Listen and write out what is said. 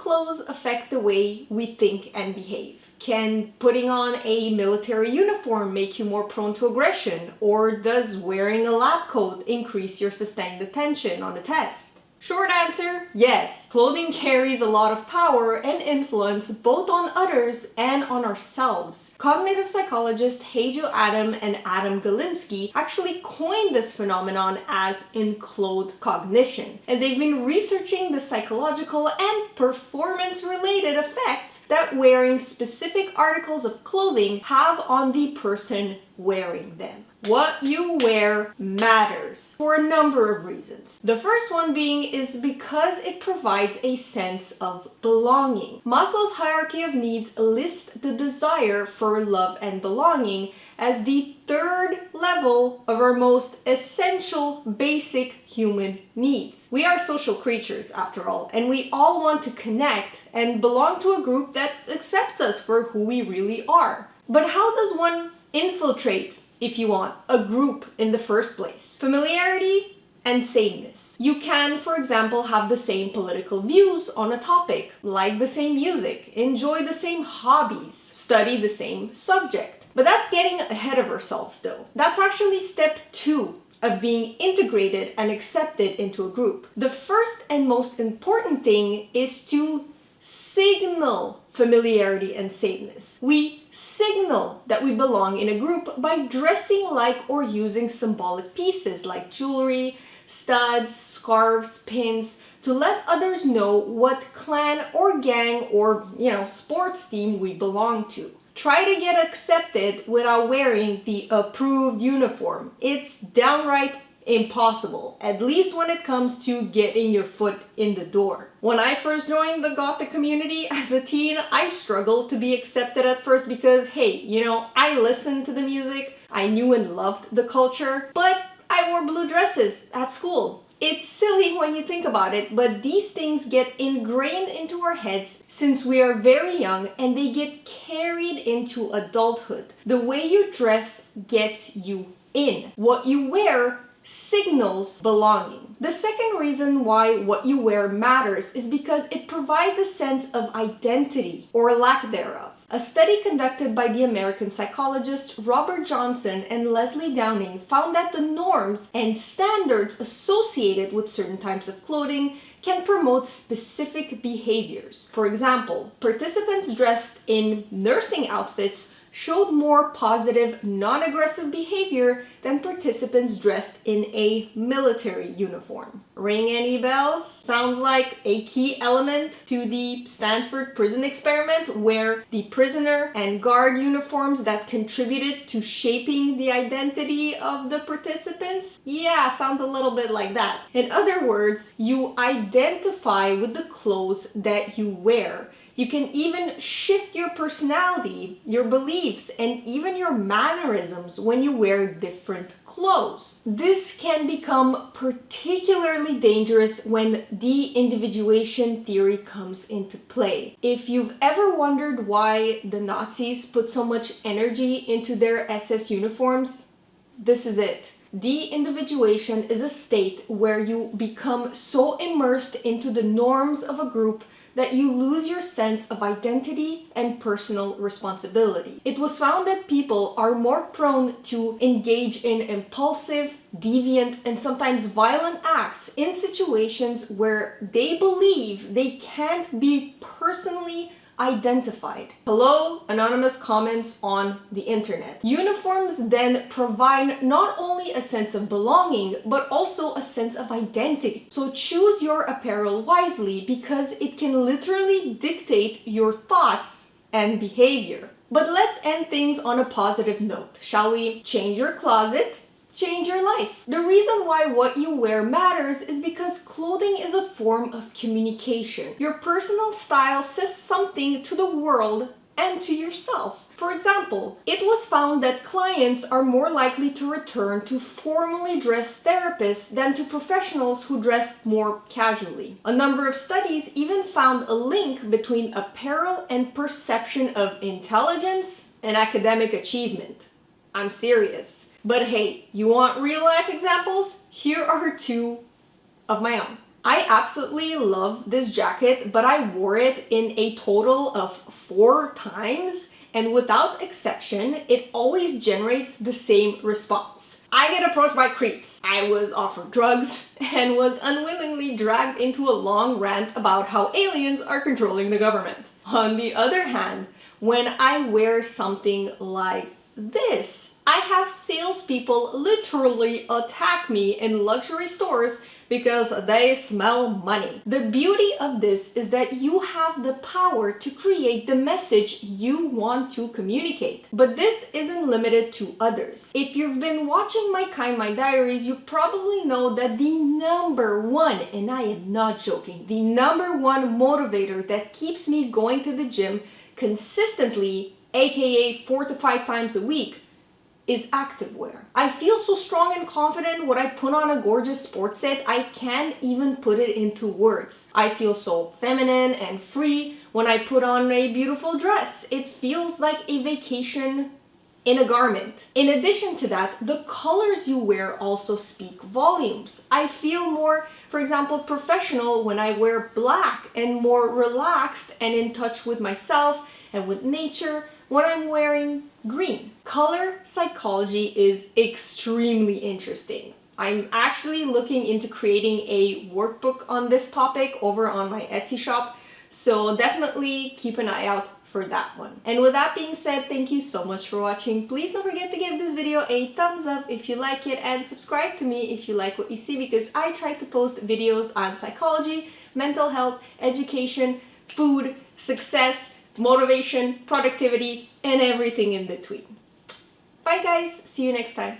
clothes affect the way we think and behave? Can putting on a military uniform make you more prone to aggression? Or does wearing a lab coat increase your sustained attention on a test? Short answer, yes. Clothing carries a lot of power and influence both on others and on ourselves. Cognitive psychologists Hajo and Galinsky actually coined this phenomenon as enclothed cognition. And they've been researching the psychological and performance-related effects that wearing specific articles of clothing have on the person wearing them. What you wear matters for a number of reasons. The first one being is because it provides a sense of belonging. Maslow's hierarchy of needs lists the desire for love and belonging as the third level of our most essential basic human needs. We are social creatures after all, and we all want to connect and belong to a group that accepts us for who we really are. But how does one infiltrate, if you want, a group in the first place? Familiarity and sameness. You can, for example, have the same political views on a topic, like the same music, enjoy the same hobbies, study the same subject. But that's getting ahead of ourselves though. That's actually step 2 of being integrated and accepted into a group. The first and most important thing is to signal familiarity and sameness. We signal that we belong in a group by dressing like or using symbolic pieces like jewelry, studs, scarves, pins, to let others know what clan or gang or, sports team we belong to. Try to get accepted without wearing the approved uniform. It's downright impossible, at least when it comes to getting your foot in the door. When I first joined the Gothic community as a teen, I struggled to be accepted at first because, hey, I listened to the music, I knew and loved the culture, but I wore blue dresses at school. It's silly when you think about it, but these things get ingrained into our heads since we are very young and they get carried into adulthood. The way you dress gets you in. What you wear signals belonging. The second reason why what you wear matters is because it provides a sense of identity or lack thereof. A study conducted by the American psychologists Robert Johnson and Leslie Downing found that the norms and standards associated with certain types of clothing can promote specific behaviors. For example, participants dressed in nursing outfits showed more positive, non-aggressive behavior than participants dressed in a military uniform. Ring any bells? Sounds like a key element to the Stanford prison experiment where the prisoner and guard uniforms that contributed to shaping the identity of the participants? Yeah, sounds a little bit like that. In other words, you identify with the clothes that you wear. You can even shift your personality, your beliefs, and even your mannerisms when you wear different clothes. This can become particularly dangerous when de-individuation theory comes into play. If you've ever wondered why the Nazis put so much energy into their SS uniforms, this is it. De-individuation is a state where you become so immersed into the norms of a group that you lose your sense of identity and personal responsibility. It was found that people are more prone to engage in impulsive, deviant, and sometimes violent acts in situations where they believe they can't be personally identified. Hello, anonymous comments on the internet. Uniforms then provide not only a sense of belonging, but also a sense of identity. So choose your apparel wisely because it can literally dictate your thoughts and behavior. But let's end things on a positive note, shall we? Change your closet, change your life. The reason why what you wear matters is because clothing is a form of communication. Your personal style says something to the world and to yourself. For example, it was found that clients are more likely to return to formally dressed therapists than to professionals who dress more casually. A number of studies even found a link between apparel and perception of intelligence and academic achievement. I'm serious. But hey, you want real life examples? Here are 2 of my own. I absolutely love this jacket, but I wore it in a total of 4 times, and without exception, it always generates the same response. I get approached by creeps. I was offered drugs and was unwillingly dragged into a long rant about how aliens are controlling the government. On the other hand, when I wear something like this, I have salespeople literally attack me in luxury stores because they smell money. The beauty of this is that you have the power to create the message you want to communicate. But this isn't limited to others. If you've been watching my Kind Mind Diaries, you probably know that the number one, and I am not joking, the number one motivator that keeps me going to the gym consistently, aka 4 to 5 times a week, is activewear. I feel so strong and confident when I put on a gorgeous sports set, I can't even put it into words. I feel so feminine and free when I put on a beautiful dress. It feels like a vacation in a garment. In addition to that, the colors you wear also speak volumes. I feel more, for example, professional when I wear black, and more relaxed and in touch with myself and with nature when I'm wearing green. Color psychology is extremely interesting. I'm actually looking into creating a workbook on this topic over on my Etsy shop, so definitely keep an eye out for that one. And with that being said, thank you so much for watching. Please don't forget to give this video a thumbs up if you like it, and subscribe to me if you like what you see, because I try to post videos on psychology, mental health, education, food, success, motivation, productivity, and everything in between. Bye guys, see you next time.